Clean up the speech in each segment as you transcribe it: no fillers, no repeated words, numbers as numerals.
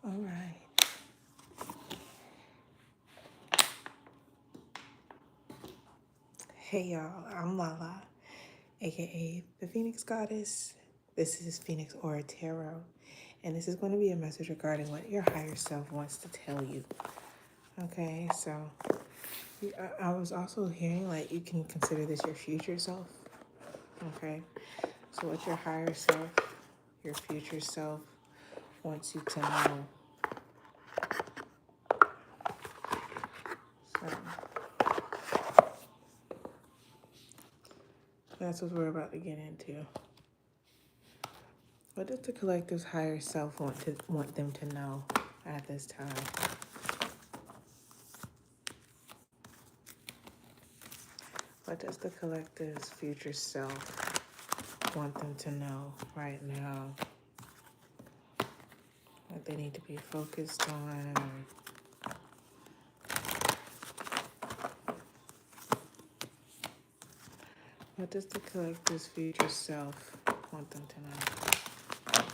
All right. Hey y'all, I'm Lala, aka the Phoenix Goddess. This is Phoenix Aura Tarot, and this is going to be a message regarding what your higher self wants to tell you. Okay, so I was also hearing like you can consider this your future self. Okay, so what your higher self, your future self wants you to know. So that's what we're about to get into. What does the collective's higher self want them to know at this time? What does the collective's future self want them to know right now? What they need to be focused on? What does the collective's future self want them to know?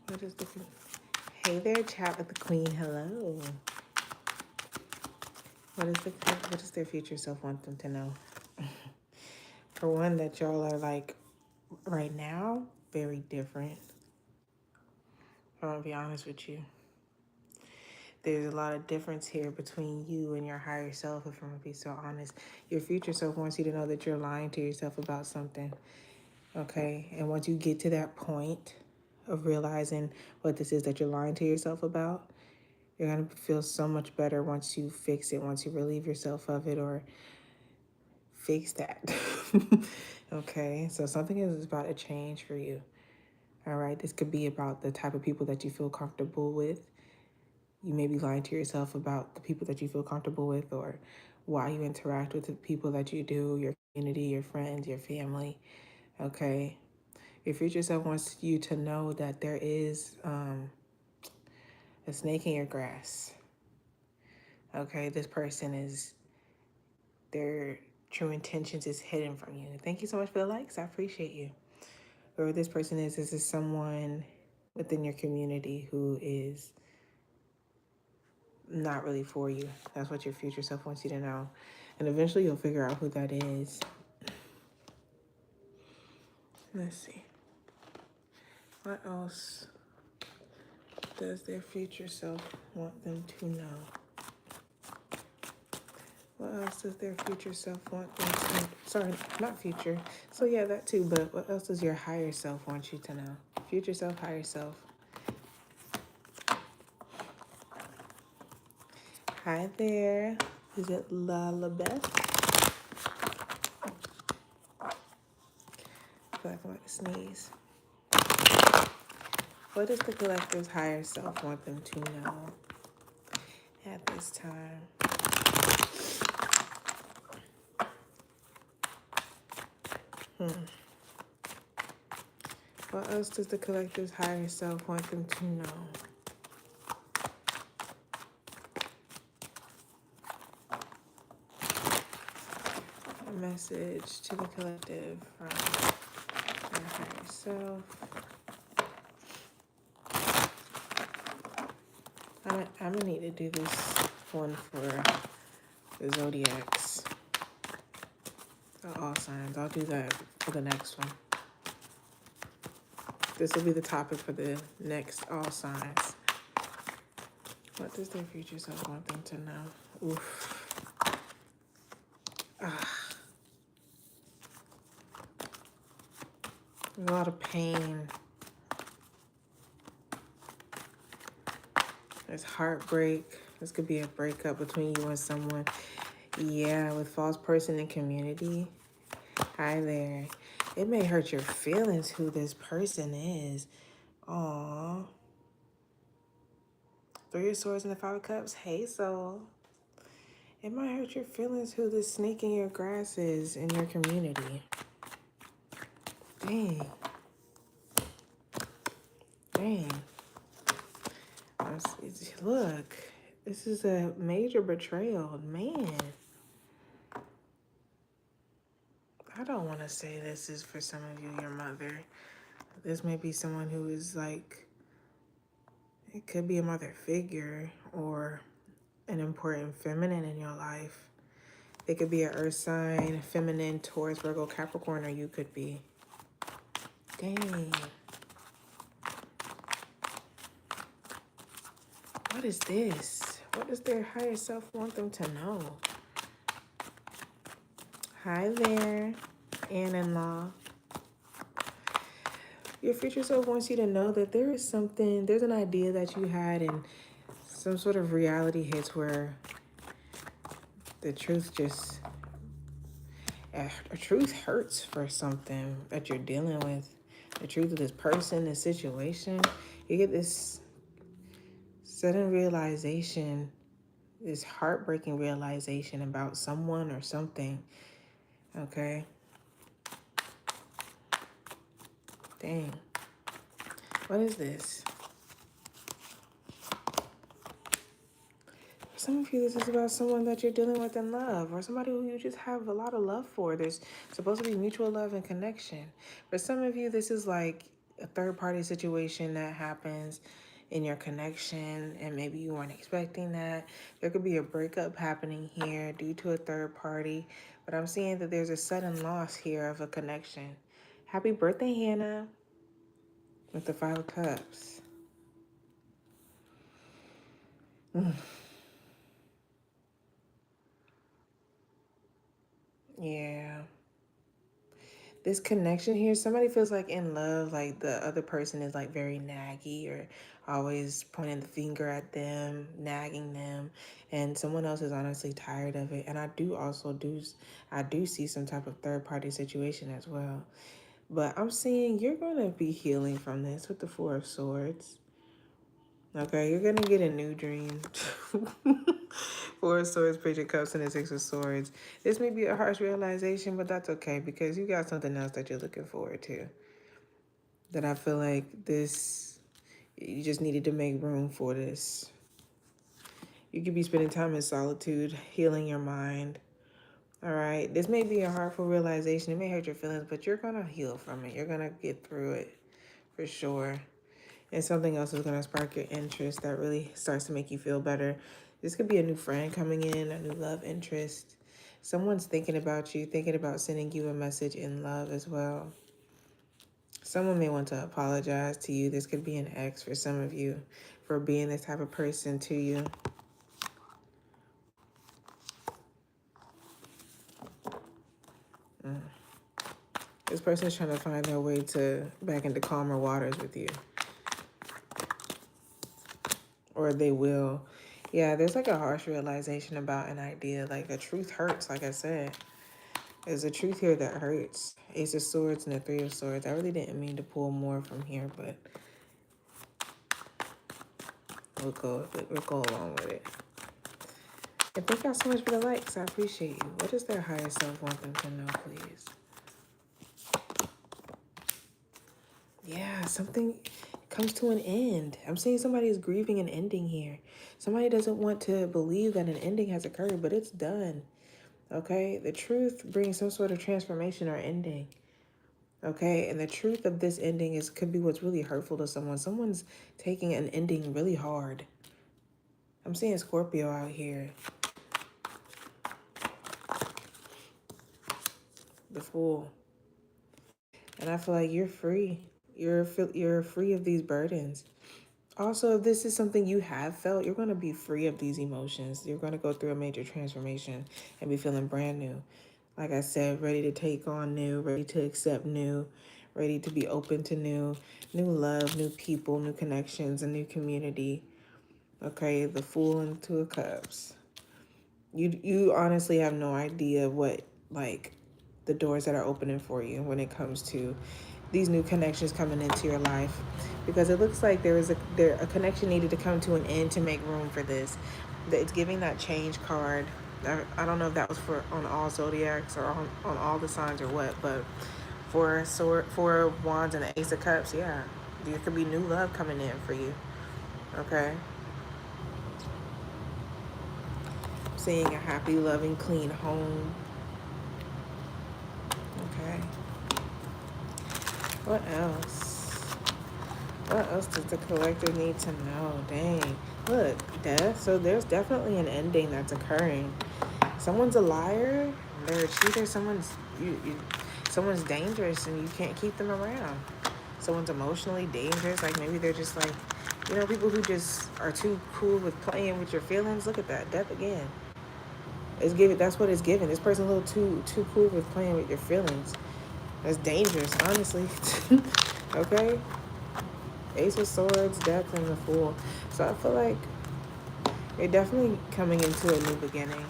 What is the... Hey there, chat with the queen. Hello. What does their future self want them to know? For one, that y'all are like, right now, very different. I'm gonna be honest with you. There's a lot of difference here between you and your higher self, if I'm gonna be so honest. Your future self wants you to know that you're lying to yourself about something, okay? And once you get to that point of realizing what this is that you're lying to yourself about, you're gonna feel so much better once you fix it, once you relieve yourself of it or fix that. Okay, so something is about to change for you. All right, this could be about the type of people that you feel comfortable with. You may be lying to yourself about the people that you feel comfortable with or why you interact with the people that you do, your community, your friends, your family, okay? Your future self wants you to know that there is a snake in your grass, okay? This person is, their true intentions is hidden from you. Thank you so much for the likes. I appreciate you. Whoever this person is, this is someone within your community who is not really for you. That's what your future self wants you to know. And eventually you'll figure out who that is. Let's see. What else does their future self want them to know? What else does their future self want them to know? Sorry, not future. So yeah, that too, but what else does your higher self want you to know? Future self, higher self. Hi there. Is it Lalabeth? I feel like I'm about to sneeze. What does the collector's higher self want them to know at this time? What else does the collector's higher self want them to know? A message to the collective from their higher self. I'm gonna need to do this one for the zodiacs. All signs. I'll do that for the next one. This will be the topic for the next all signs. What does their future self want them to know? Oof. A lot of pain. There's heartbreak. This could be a breakup between you and someone. Yeah, with false person in community. Hi there. It may hurt your feelings who this person is. Aww. Three of Swords and the Five of Cups. Hey, soul. It might hurt your feelings who this snake in your grass is in your community. Dang. Dang. Look, this is a major betrayal. Man. I don't want to say this is for some of you, your mother. This may be someone who is like It could be a mother figure or an important feminine in your life. It could be an earth sign, feminine, Taurus, Virgo, Capricorn, or you could be. Dang. What is this? What does their higher self want them to know? Hi there, Ann-in-law. Your future self wants you to know that there is something, there's an idea that you had and some sort of reality hits where the truth just, the truth hurts for something that you're dealing with. The truth of this person, this situation. You get this sudden realization, this heartbreaking realization about someone or something. Okay? Dang. What is this? For some of you, this is about someone that you're dealing with in love or somebody who you just have a lot of love for. There's supposed to be mutual love and connection. For some of you, this is like a third-party situation that happens in your connection and maybe you weren't expecting that. There could be a breakup happening here due to a third party, but I'm seeing that there's a sudden loss here of a connection. Happy birthday, Hannah, with the 5 of Cups. Yeah. This connection here, somebody feels like in love, like the other person is like very naggy or always pointing the finger at them, nagging them, and someone else is honestly tired of it. And I do see some type of third party situation as well. But I'm seeing you're going to be healing from this with the 4 of Swords. Okay, you're going to get a new dream. 4 of Swords, Page of Cups, and the 6 of Swords. This may be a harsh realization, but that's okay because you got something else that you're looking forward to. That I feel like this, you just needed to make room for this. You could be spending time in solitude, healing your mind. All right, this may be a hurtful realization. It may hurt your feelings, but you're going to heal from it. You're going to get through it for sure. And something else is going to spark your interest that really starts to make you feel better. This could be a new friend coming in, a new love interest. Someone's thinking about you, thinking about sending you a message in love as well. Someone may want to apologize to you. This could be an ex for some of you for being this type of person to you. This person is trying to find their way back into calmer waters with you. Or they will. Yeah, there's like a harsh realization about an idea. Like the truth hurts, like I said. There's a truth here that hurts. Ace of Swords and the 3 of Swords. I really didn't mean to pull more from here, but we'll go along with it. And thank y'all so much for the likes. I appreciate you. What does their higher self want them to know, please? Yeah, something comes to an end. I'm seeing somebody is grieving an ending here. Somebody doesn't want to believe that an ending has occurred, but it's done. Okay? The truth brings some sort of transformation or ending. Okay? And the truth of this ending could be what's really hurtful to someone. Someone's taking an ending really hard. I'm seeing Scorpio out here. The Fool. And I feel like you're free. You're free of these burdens. Also, if this is something you have felt, you're going to be free of these emotions. You're going to go through a major transformation and be feeling brand new. Like I said, ready to take on new, ready to accept new, ready to be open to new love, new people, new connections, a new community. Okay, the Fool and 2 of Cups. You honestly have no idea what, like, the doors that are opening for you when it comes to these new connections coming into your life, because it looks like there a connection needed to come to an end to make room for this. It's giving that change card. I don't know if that was for on all zodiacs or on all the signs or what, but for Wands and the Ace of Cups, yeah, there could be new love coming in for you. Okay, seeing a happy, loving, clean home. Okay. What else? What else does the collective need to know? Dang. Look, death. So there's definitely an ending that's occurring. Someone's a liar. They're a cheater. Someone's dangerous, and you can't keep them around. Someone's emotionally dangerous. Like maybe they're just like, people who just are too cool with playing with your feelings. Look at that. Death again. It's given. That's what it's given. This person's a little too cool with playing with your feelings. That's dangerous, honestly. Okay. Ace of Swords, Death, and the Fool. So I feel like you're definitely coming into a new beginning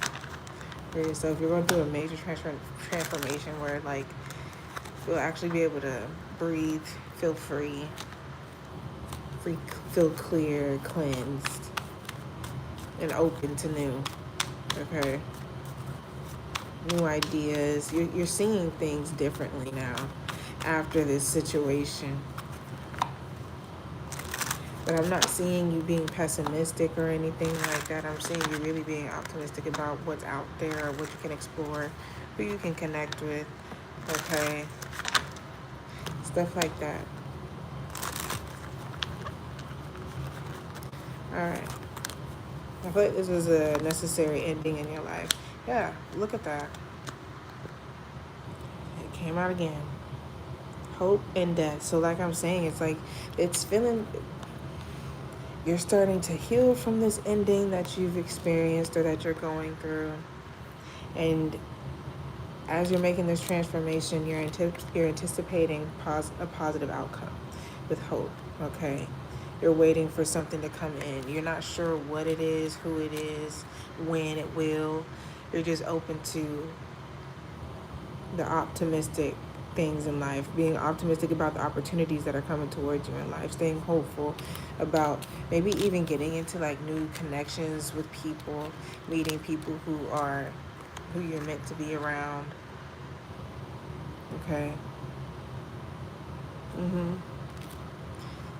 for yourself. You're going through a major transformation where, like, you'll actually be able to breathe, feel free, feel clear, cleansed, and open to new. Okay? New ideas. You're seeing things differently now after this situation. But I'm not seeing you being pessimistic or anything like that. I'm seeing you really being optimistic about what's out there, what you can explore, who you can connect with, okay? Stuff like that. All right. I feel like this was a necessary ending in your life. Yeah, look at that. It came out again. Hope and death. So like I'm saying, it's like it's feeling you're starting to heal from this ending that you've experienced or that you're going through. And as you're making this transformation, you're anticipating a positive outcome with hope, okay? You're waiting for something to come in. You're not sure what it is, who it is, when it will. You're just open to the optimistic things in life, being optimistic about the opportunities that are coming towards you in life, staying hopeful about maybe even getting into like new connections with people, meeting people who you're meant to be around. Okay.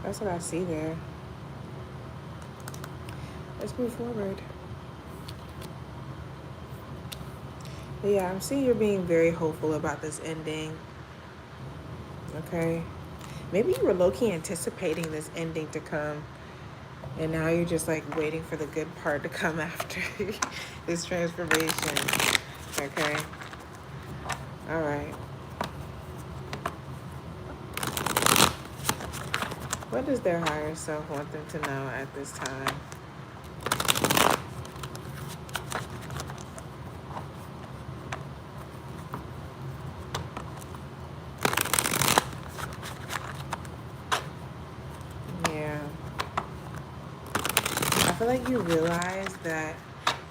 That's what I see there. Let's move forward. But yeah, I'm seeing you're being very hopeful about this ending. Okay. Maybe you were low-key anticipating this ending to come, and now you're just like waiting for the good part to come after this transformation. Okay. All right. What does their higher self want them to know at this time? Yeah. I feel like you realize that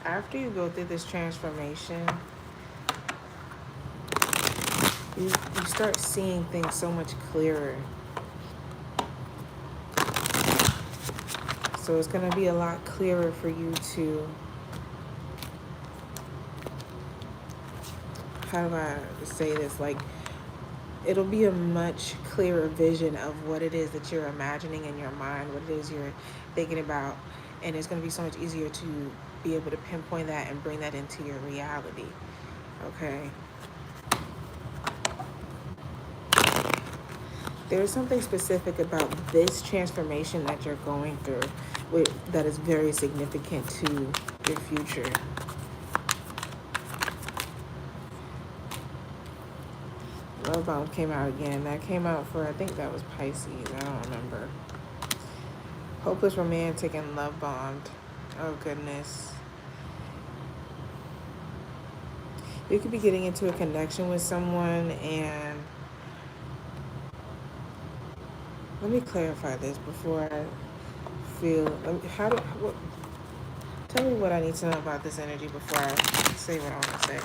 after you go through this transformation, you start seeing things so much clearer. So it's going to be a lot clearer for you to, how do I say this? Like, it'll be a much clearer vision of what it is that you're imagining in your mind, what it is you're thinking about. And it's going to be so much easier to be able to pinpoint that and bring that into your reality. Okay. There's something specific about this transformation that you're going through that is very significant to your future. Love Bomb came out again. That came out for, I think that was Pisces. I don't remember. Hopeless Romantic and Love Bombed. Oh, goodness. You could be getting into a connection with someone, and let me clarify this before I feel. Tell me what I need to know about this energy before I say what I want to say,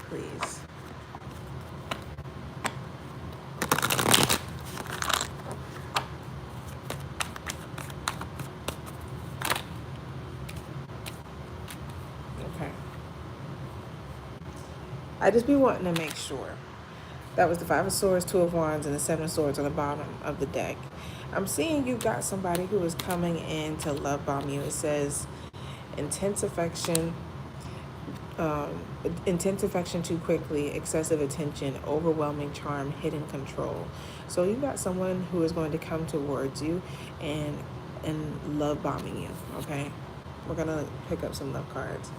please. Okay. I just be wanting to make sure. That was the Five of Swords, Two of Wands, and the Seven of Swords on the bottom of the deck. I'm seeing you got somebody who is coming in to love bomb you. It says intense affection, Intense affection too quickly, excessive attention, overwhelming charm, hidden control. So you got someone who is going to come towards you and love bombing you. Okay, we're gonna pick up some love cards.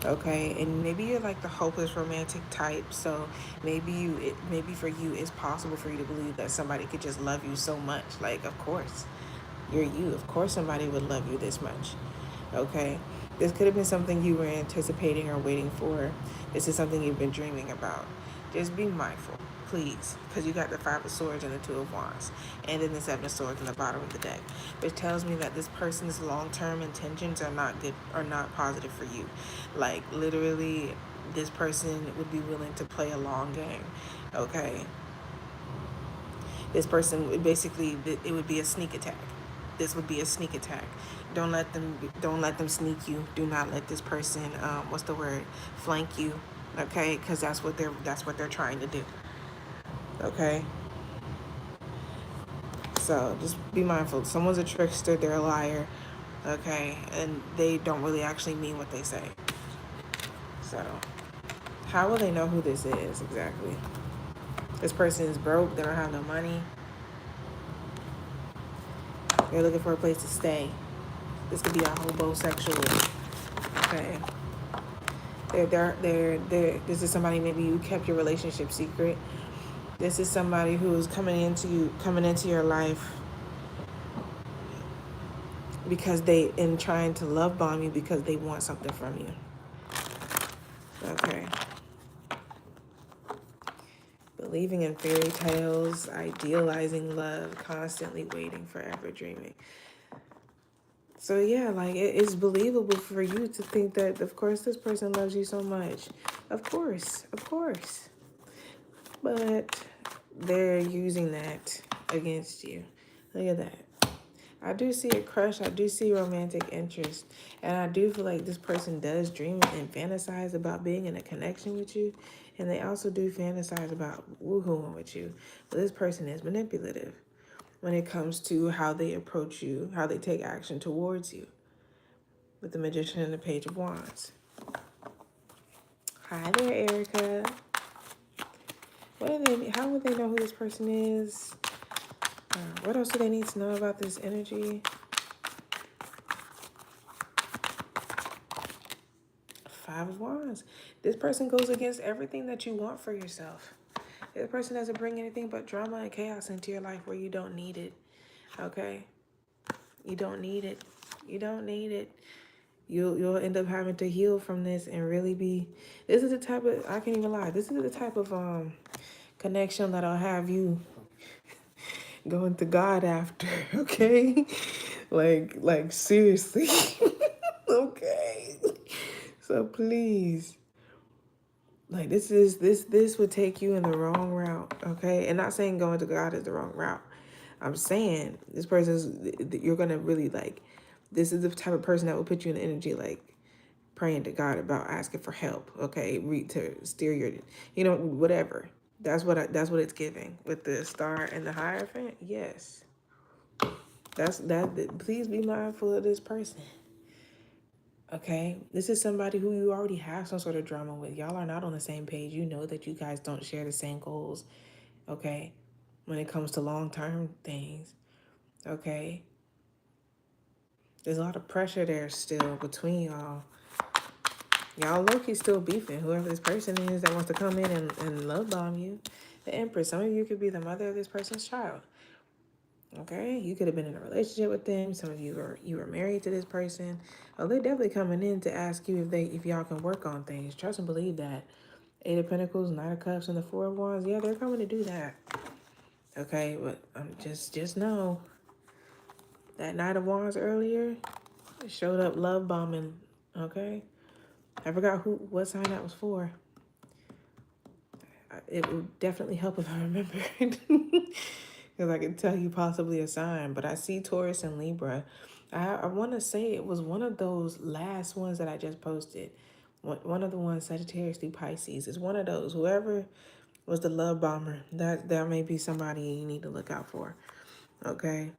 Okay, and maybe you're like the hopeless romantic type. So maybe for you it's possible for you to believe that somebody could just love you so much. Like, of course, you're you. Of course, somebody would love you this much. Okay, this could have been something you were anticipating or waiting for. This is something you've been dreaming about. Just be mindful, please, because you got the Five of Swords and the Two of Wands, and then the Seven of Swords in the bottom of the deck, which tells me that this person's long-term intentions are not good, are not positive for you. Like, literally, this person would be willing to play a long game. Okay, this person would basically, it would be a sneak attack. This would be a sneak attack. Don't let them sneak you. Do not let this person what's the word, flank you. Okay, because that's what they're trying to do. Okay, so just be mindful. Someone's a trickster, they're a liar. Okay, and they don't really actually mean what they say. So how will they know who this is exactly? This person is broke, they don't have no money, they're looking for a place to stay. This could be a homosexual. Okay, this is somebody, maybe you kept your relationship secret. This is somebody who is coming into your life because they in trying to love bomb you because they want something from you. Okay. Believing in fairy tales, idealizing love, constantly waiting, forever dreaming. So yeah, like it's believable for you to think that of course this person loves you so much. Of course, of course. But they're using that against you. Look at that. I do see a crush. I do see romantic interest. And I do feel like this person does dream and fantasize about being in a connection with you. And they also do fantasize about woohooing with you. But this person is manipulative when it comes to how they approach you, how they take action towards you. With the Magician and the Page of Wands. Hi there, Erica. How would they know who this person is? What else do they need to know about this energy? Five of Wands. This person goes against everything that you want for yourself. This person doesn't bring anything but drama and chaos into your life where you don't need it. Okay? You don't need it. You don't need it. You'll end up having to heal from this and really be. This is the type of, I can't even lie. This is the type of connection that'll have you going to God after. Okay? Like seriously. Okay. So please. Like this would take you in the wrong route, okay? And not saying going to God is the wrong route. I'm saying this person's, you're gonna really like, this is the type of person that will put you in the energy like praying to God about asking for help, okay? To steer your, whatever. That's what it's giving with the Star and the Hierophant. Yes, that's that. Please be mindful of this person. Okay, this is somebody who you already have some sort of drama with. Y'all are not on the same page. You know that you guys don't share the same goals. Okay, when it comes to long-term things. Okay, there's a lot of pressure there still between y'all. Y'all low-key still beefing. Whoever this person is that wants to come in and love bomb you. The Empress. Some of you could be the mother of this person's child. Okay, you could have been in a relationship with them. Some of you were married to this person. Oh, they're definitely coming in to ask you if y'all can work on things. Trust and believe that. Eight of Pentacles, Knight of Cups, and the Four of Wands. Yeah, they're coming to do that. Okay, but just know that Knight of Wands earlier showed up love bombing. Okay, I forgot what sign that was for. It would definitely help if I remember it. Because I can tell you possibly a sign. But I see Taurus and Libra. I want to say it was one of those last ones that I just posted. One of the ones, Sagittarius through Pisces. It's one of those. Whoever was the love bomber, that may be somebody you need to look out for. Okay?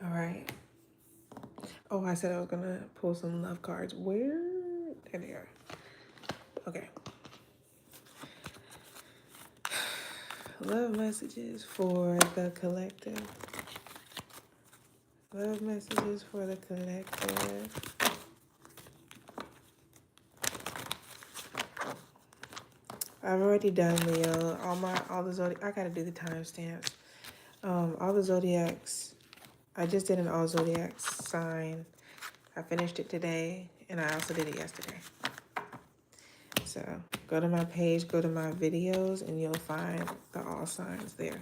All right. Oh, I said I was gonna pull some love cards. Where? There they are. Okay. Love messages for the collective. Love messages for the collective. I've already done Leo. All the zodiac. I gotta do the timestamps. All the zodiacs. I just did an all zodiac sign. I finished it today, and I also did it yesterday. So go to my page, go to my videos, and you'll find the all signs there.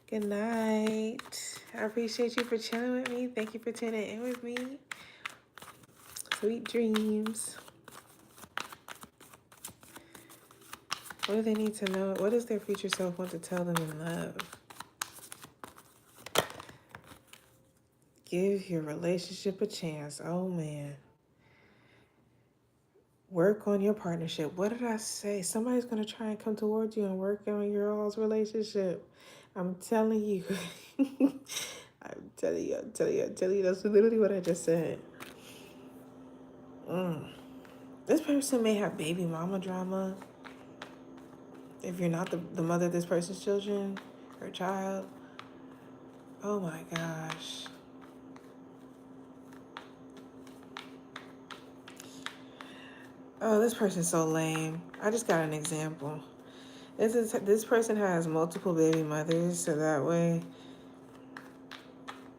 Good night. I appreciate you for chilling with me. Thank you for tuning in with me. Sweet dreams. What do they need to know? What does their future self want to tell them in love? Give your relationship a chance. Oh, man. Work on your partnership. What did I say? Somebody's going to try and come towards you and work on your all's relationship. I'm telling you. I'm telling you. That's literally what I just said. This person may have baby mama drama. If you're not the mother of this person's children or child. Oh my gosh. Oh, this person's so lame. I just got an example. This person has multiple baby mothers, so that way,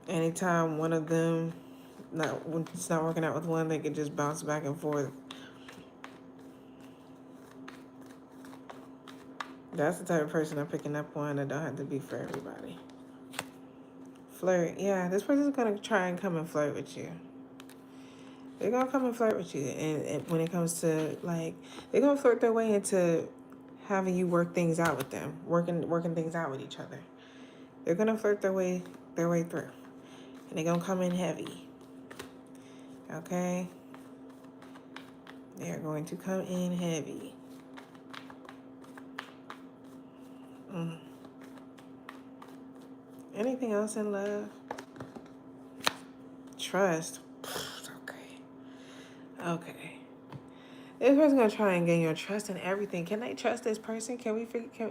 anytime one of them when it's not working out with one, they can just bounce back and forth. That's the type of person I'm picking up on. That don't have to be for everybody. Flirt, yeah. This person's gonna try and come and flirt with you. They're gonna come and flirt with you, and when it comes to they're gonna flirt their way into having you work things out with them, working things out with each other. They're gonna flirt their way through, and they're gonna come in heavy. Okay, they're going to come in heavy. Anything else in love? Trust. Okay. This person's gonna try and gain your trust in everything. Can they trust this person? Can we figure?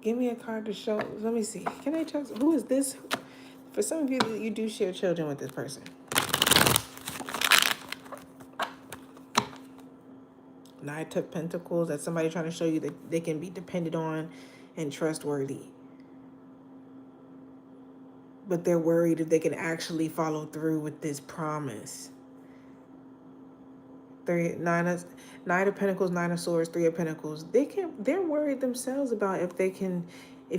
Give me a card to show. Let me see. Can I trust? Who is this? For some of you, you do share children with this person. Knight of Pentacles. That's somebody trying to show you that they can be depended on and trustworthy. But they're worried if they can actually follow through with this promise. Nine of Pentacles, Nine of Swords, Three of Pentacles. They're worried themselves about if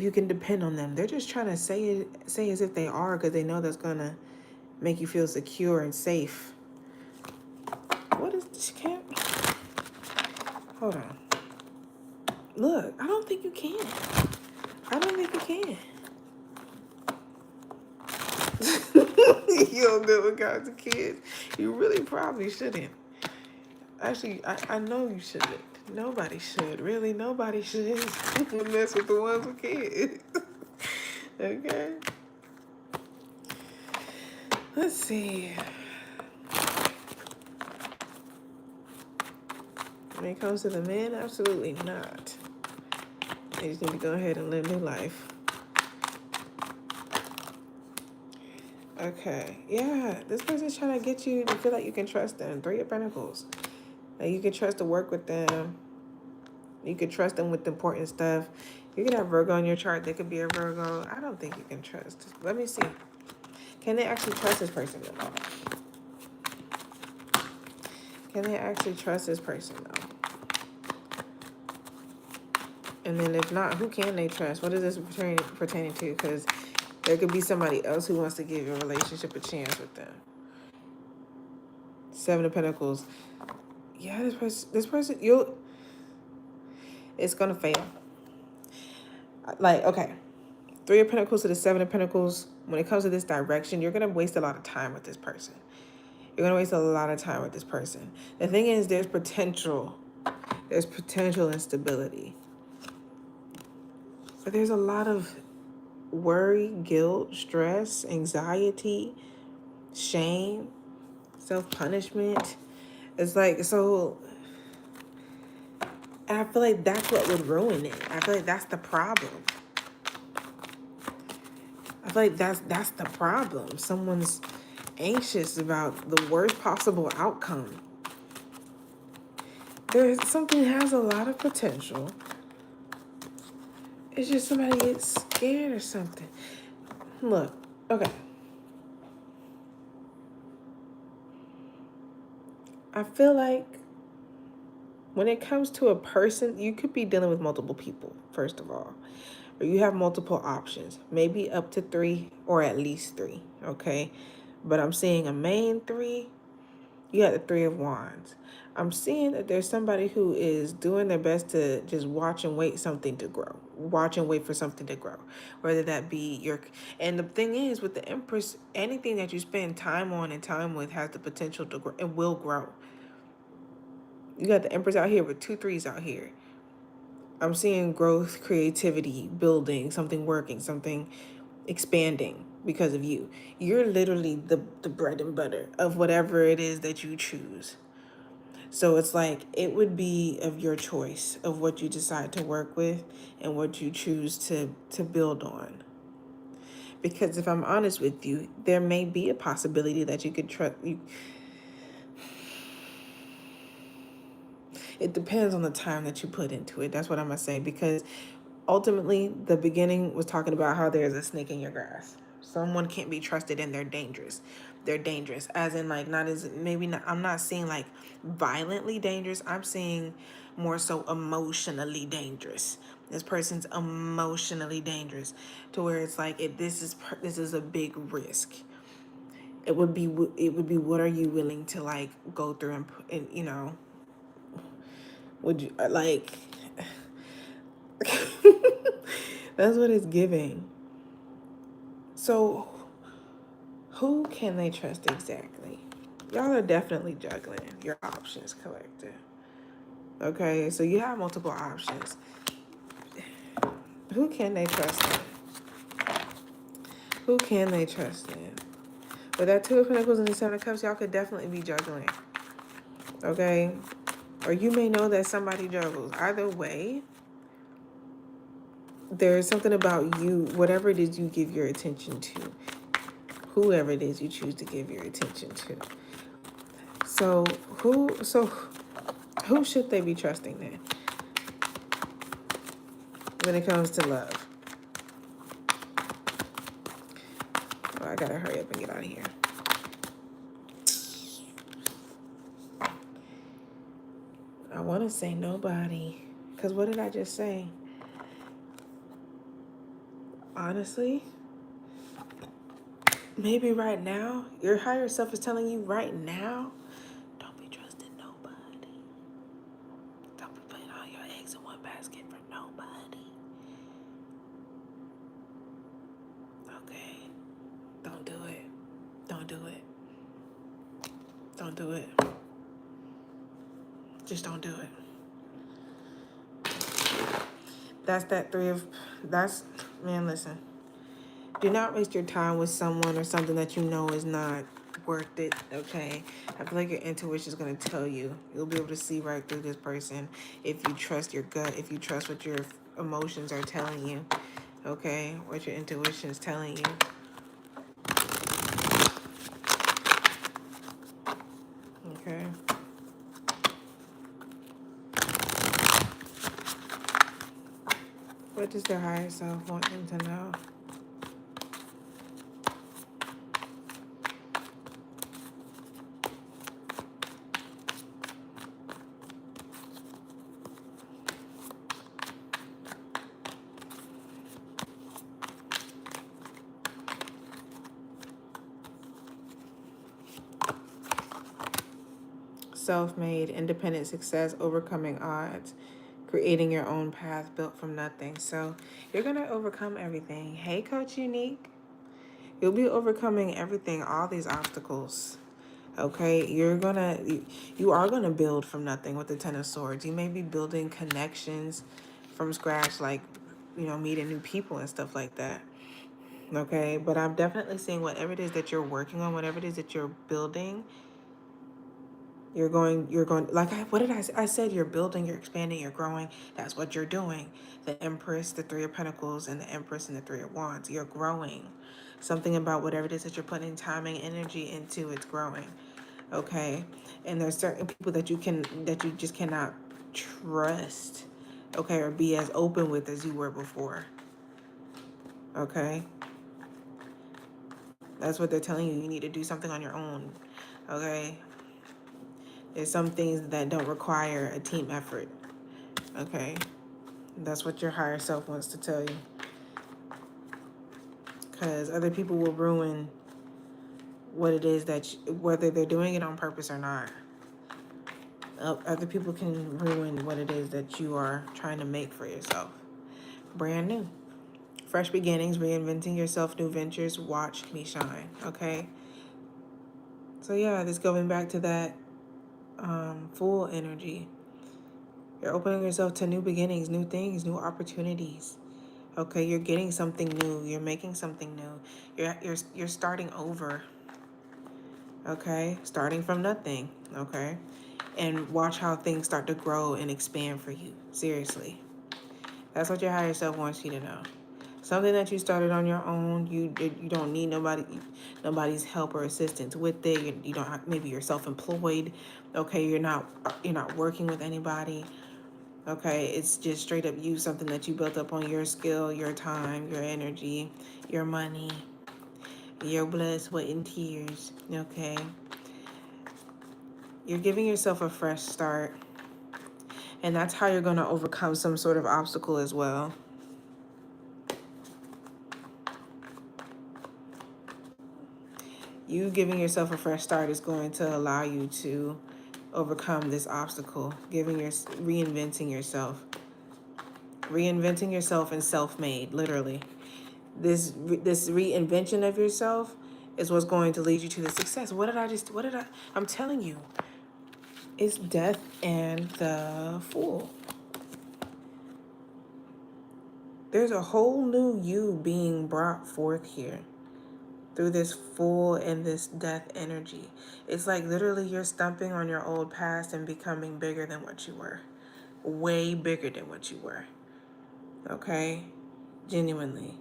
you can depend on them. They're just trying to say as if they are, because they know that's gonna make you feel secure and safe. What is this? Hold on. Look, I don't think you can. You don't deal with kinds of kids. You really probably shouldn't. Actually, I know you shouldn't. Nobody should. Really, nobody should mess with the ones with kids. Okay? Let's see. When it comes to the men, absolutely not. They just need to go ahead and live their life. Okay. Yeah, this person's trying to get you to feel like you can trust them. Three of Pentacles. Like you can trust to work with them. You can trust them with important stuff. You can have Virgo in your chart. They could be a Virgo. I don't think you can trust. Let me see. Can they actually trust this person though? Can they actually trust this person though? And then if not, who can they trust? What is this pertaining to? Because there could be somebody else who wants to give your relationship a chance with them. Seven of Pentacles. Yeah, this person, it's gonna fail. Okay. Three of Pentacles to the Seven of Pentacles. When it comes to this direction, you're gonna waste a lot of time with this person. You're gonna waste a lot of time with this person. The thing is, there's potential. There's potential instability. But there's a lot of worry, guilt, stress, anxiety, shame, self-punishment. It's like, so, and I feel like that's what would ruin it. I feel like that's the problem. I feel like that's the problem. Someone's anxious about the worst possible outcome. There's something has a lot of potential. It's just somebody gets scared or something. Look, okay. I feel like when it comes to a person, you could be dealing with multiple people, first of all. Or you have multiple options, maybe up to 3 or at least 3, okay? But I'm seeing a main 3. You got the 3 of Wands. I'm seeing that there's somebody who is doing their best to just watch and wait something to grow. Watch and wait for something to grow. Whether that be your... And the thing is, with the Empress, anything that you spend time on and time with has the potential to grow. It will grow. You got the Empress out here with 2 3s out here. I'm seeing growth, creativity, building, something working, something expanding because of you. You're literally the bread and butter of whatever it is that you choose. So it's like it would be of your choice of what you decide to work with and what you choose to build on. Because if I'm honest with you, there may be a possibility that you could trust you. It depends on the time that you put into it. That's what I'm gonna say, because ultimately the beginning was talking about how there's a snake in your grass. Someone can't be trusted and they're dangerous. They're dangerous, as in like not as maybe not. I'm not seeing like violently dangerous. I'm seeing more so emotionally dangerous. This person's emotionally dangerous to where it's like this is a big risk. It would be what are you willing to like go through and you know, would you like that's what it's giving. So who can they trust exactly? Y'all are definitely juggling your options, collective. Okay, so you have multiple options. Who can they trust in? Who can they trust in? With that 2 of Pentacles and the 7 of Cups, y'all could definitely be juggling. Okay? Or you may know that somebody juggles. Either way, there's something about you, whatever it is you give your attention to, whoever it is you choose to give your attention to. So who should they be trusting then when it comes to love? Oh, I gotta hurry up and get out of here. I want to say nobody, because what did I just say? Honestly, maybe right now, your higher self is telling you right now, don't be trusting nobody. Don't be putting all your eggs in one basket for nobody. Okay? Don't do it. Don't do it. Don't do it. Just don't do it. Man, listen. Do not waste your time with someone or something that you know is not worth it, okay? I feel like your intuition is going to tell you. You'll be able to see right through this person if you trust your gut, if you trust what your emotions are telling you, okay? What your intuition is telling you. Okay? What does their higher self want them to know? Self-made, independent success, overcoming odds, creating your own path built from nothing. So you're going to overcome everything. Hey, Coach Unique. You'll be overcoming everything, all these obstacles. Okay, you are gonna build from nothing with the Ten of Swords. You may be building connections from scratch, like, you know, meeting new people and stuff like that. Okay, but I'm definitely seeing whatever it is that you're working on, whatever it is that you're building, you're going, like, what did I say? I said you're building, you're expanding, you're growing. That's what you're doing. The Empress, the Three of Pentacles, and the Empress and the Three of Wands. You're growing. Something about whatever it is that you're putting time and energy into, it's growing. Okay, and there's certain people that you just cannot trust. Okay, or be as open with as you were before. Okay, that's what they're telling you. You need to do something on your own. Okay, there's some things that don't require a team effort. Okay, that's what your higher self wants to tell you. Because other people will ruin what it is whether they're doing it on purpose or not. Other people can ruin what it is that you are trying to make for yourself. Brand new. Fresh beginnings, reinventing yourself, new ventures, watch me shine. Okay? So yeah, this going back to that full energy. You're opening yourself to new beginnings, new things, new opportunities. Okay, you're getting something new. You're making something new. You're starting over. Okay, starting from nothing. Okay, and watch how things start to grow and expand for you. Seriously, that's what your higher self wants you to know. Something that you started on your own. You don't need nobody's help or assistance with it. You don't have, maybe you're self-employed. Okay, you're not working with anybody. Okay, it's just straight up you, something that you built up on your skill, your time, your energy, your money, your blood, sweat, and tears. Okay, you're giving yourself a fresh start, and that's how you're going to overcome some sort of obstacle as well. You giving yourself a fresh start is going to allow you to overcome this obstacle, reinventing yourself and self-made, literally. This reinvention of yourself is what's going to lead you to the success. I'm telling you, it's death and the fool. There's a whole new you being brought forth here through this fool and this death energy. It's like literally you're stumping on your old past and becoming bigger than what you were. Way bigger than what you were. Okay? Genuinely.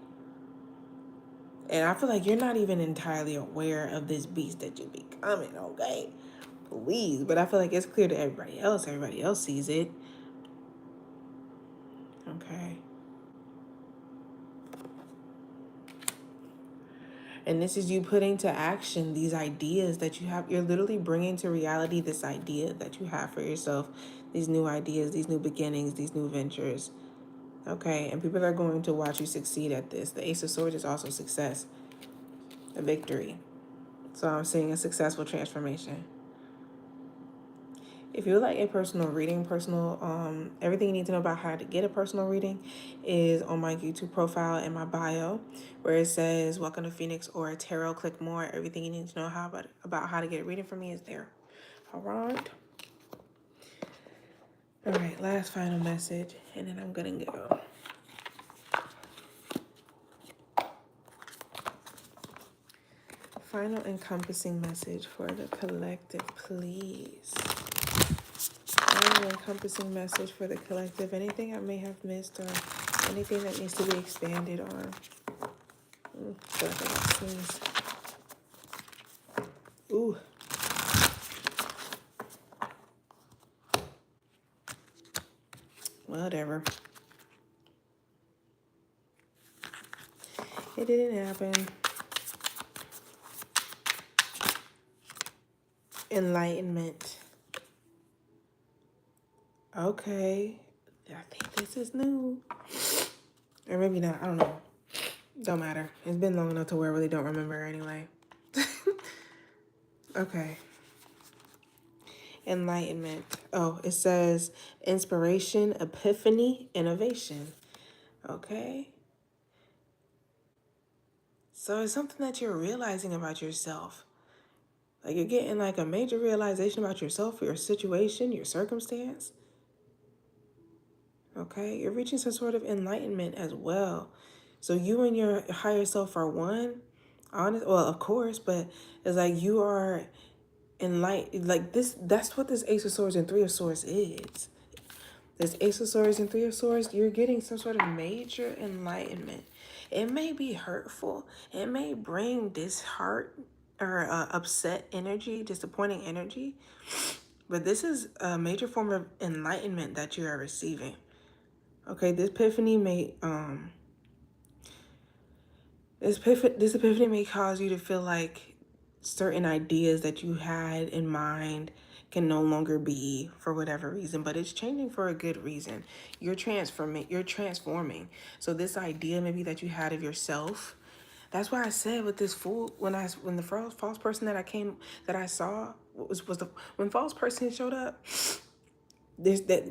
And I feel like you're not even entirely aware of this beast that you're becoming, okay? Please. But I feel like it's clear to everybody else. Everybody else sees it. Okay? And this is you putting to action these ideas that you have. You're literally bringing to reality this idea that you have for yourself. These new ideas, these new beginnings, these new ventures. Okay? And people are going to watch you succeed at this. The Ace of Swords is also success. A victory. So I'm seeing a successful transformation. If you would like a personal reading, everything you need to know about how to get a personal reading is on my YouTube profile in my bio, where it says "Welcome to Phoenix" or "Tarot." Click more. Everything you need to know about how to get a reading from me is there. All right. All right. Last final message, and then I'm gonna go. Final encompassing message for the collective, please. Final encompassing message for the collective. Anything I may have missed or anything that needs to be expanded on. So I think I sneezed. Ooh. Whatever. It didn't happen. Enlightenment. Okay. I think this is new. Or maybe not. I don't know. Don't matter. It's been long enough to where I really don't remember anyway. Okay. Enlightenment. Oh, it says inspiration, epiphany, innovation. Okay. So it's something that you're realizing about yourself. Like you're getting like a major realization about yourself, your situation, your circumstance. Okay. You're reaching some sort of enlightenment as well. So you and your higher self are one. Honest, well, of course, but it's like you are enlightened. Like this, that's what this Ace of Swords and Three of Swords is. This Ace of Swords and Three of Swords, you're getting some sort of major enlightenment. It may be hurtful. It may bring disheart or upset energy, disappointing energy. But this is a major form of enlightenment that you are receiving. Okay, this epiphany may cause you to feel like certain ideas that you had in mind can no longer be for whatever reason, but it's changing for a good reason. You're transforming. So this idea maybe that you had of yourself, that's why I said with this fool, when the false person that I saw was the when false person showed up, there's that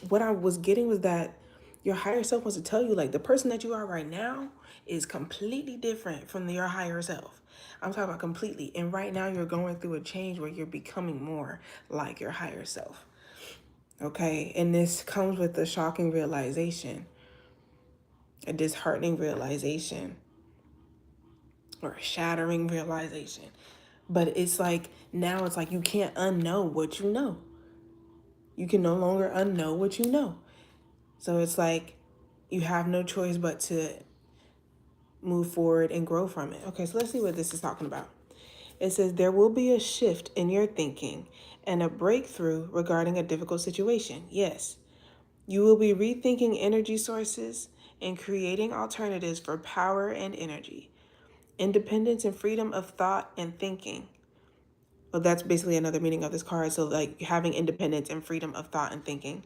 what I was getting was that your higher self wants to tell you, like, the person that you are right now is completely different from your higher self. I'm talking about completely. And right now you're going through a change where you're becoming more like your higher self. Okay? And this comes with a shocking realization, a disheartening realization, or a shattering realization. But it's like, now it's like you can't unknow what you know. You can no longer unknow what you know. So it's like you have no choice but to move forward and grow from it. Okay, so let's see what this is talking about. It says there will be a shift in your thinking and a breakthrough regarding a difficult situation. Yes, you will be rethinking energy sources and creating alternatives for power and energy. Independence and freedom of thought and thinking. Well, that's basically another meaning of this card. So, like, having independence and freedom of thought and thinking.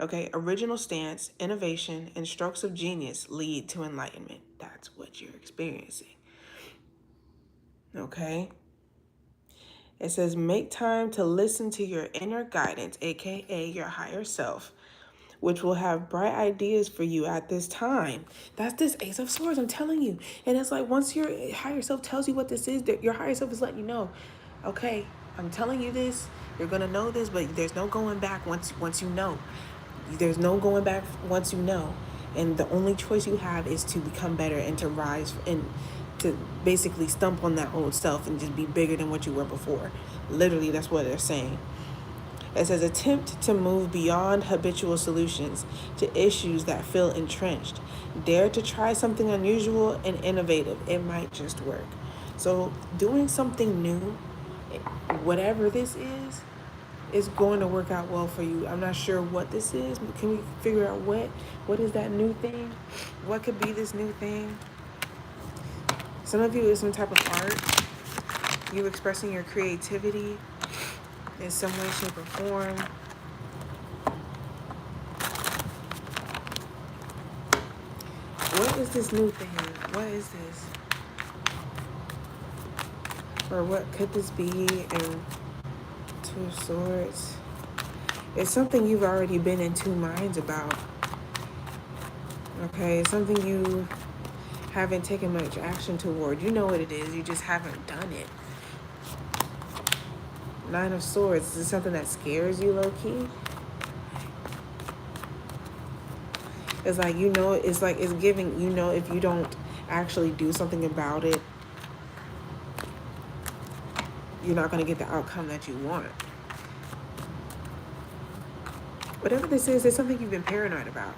Okay, original stance, innovation, and strokes of genius lead to enlightenment. That's what you're experiencing. Okay? It says, make time to listen to your inner guidance, aka your higher self, which will have bright ideas for you at this time. That's this Ace of Swords, I'm telling you. And it's like, once your higher self tells you what this is, your higher self is letting you know, okay, I'm telling you this, you're gonna know this, but there's no going back once you know. There's no going back once you know. And the only choice you have is to become better and to rise and to basically stump on that old self and just be bigger than what you were before. Literally, that's what they're saying. It says, attempt to move beyond habitual solutions to issues that feel entrenched. Dare to try something unusual and innovative. It might just work. So doing something new, whatever this is going to work out well for you. I'm not sure what this is, but can we figure out what is that new thing? What could be this new thing? Some of you is some type of art. You expressing your creativity in some way, shape, or form. What is this new thing? What is this? Or what could this be? And Two of Swords. It's something you've already been in two minds about. Okay, it's something you haven't taken much action toward. You know what it is, you just haven't done it. Nine of Swords, is this something that scares you low-key? It's like, it's like it's giving, if you don't actually do something about it, you're not going to get the outcome that you want. Whatever this is, it's something you've been paranoid about.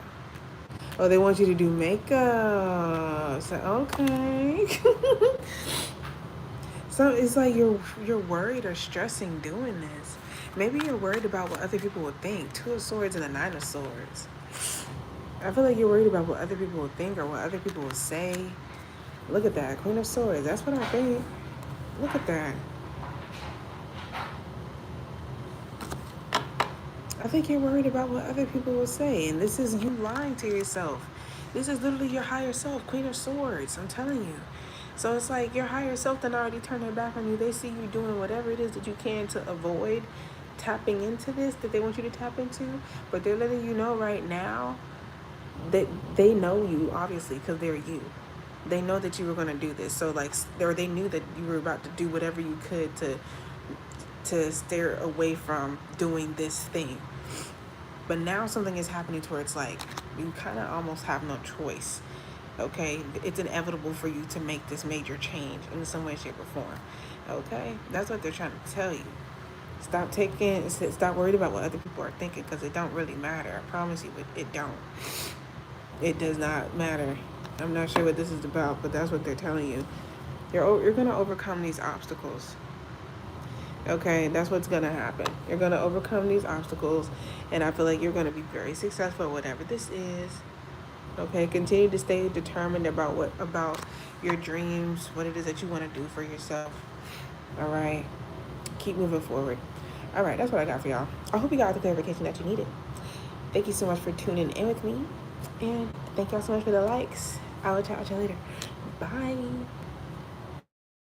Oh, they want you to do makeup. So, okay. So it's like you're worried or stressing doing this. Maybe you're worried about what other people will think. Two of Swords and the Nine of Swords. I feel like you're worried about what other people will think or what other people will say. Look at that. Queen of Swords. That's what I think. Look at that. I think you're worried about what other people will say. And this is you lying to yourself. This is literally your higher self. Queen of Swords. I'm telling you. So it's like your higher self done already turned their back on you. They see you doing whatever it is that you can to avoid tapping into this that they want you to tap into. But they're letting you know right now that they know you, obviously, because they're you. They know that you were going to do this. So like, or they knew that you were about to do whatever you could to steer away from doing this thing. But now something is happening to where it's like you kind of almost have no choice. Okay, it's inevitable for you to make this major change in some way, shape, or form. Okay, that's what they're trying to tell you. Stop worried about what other people are thinking, because it don't really matter. I promise you, it don't. It does not matter. I'm not sure what this is about, but that's what they're telling you. You're gonna overcome these obstacles. Okay, that's what's gonna happen. You're gonna overcome these obstacles, and I feel like you're gonna be very successful at whatever this is. Okay, continue to stay determined about your dreams, what it is that you want to do for yourself. All right, keep moving forward. All right, that's what I got for y'all. I hope you got the clarification that you needed. Thank you so much for tuning in with me, and thank y'all so much for the likes. I will chat with you later. Bye.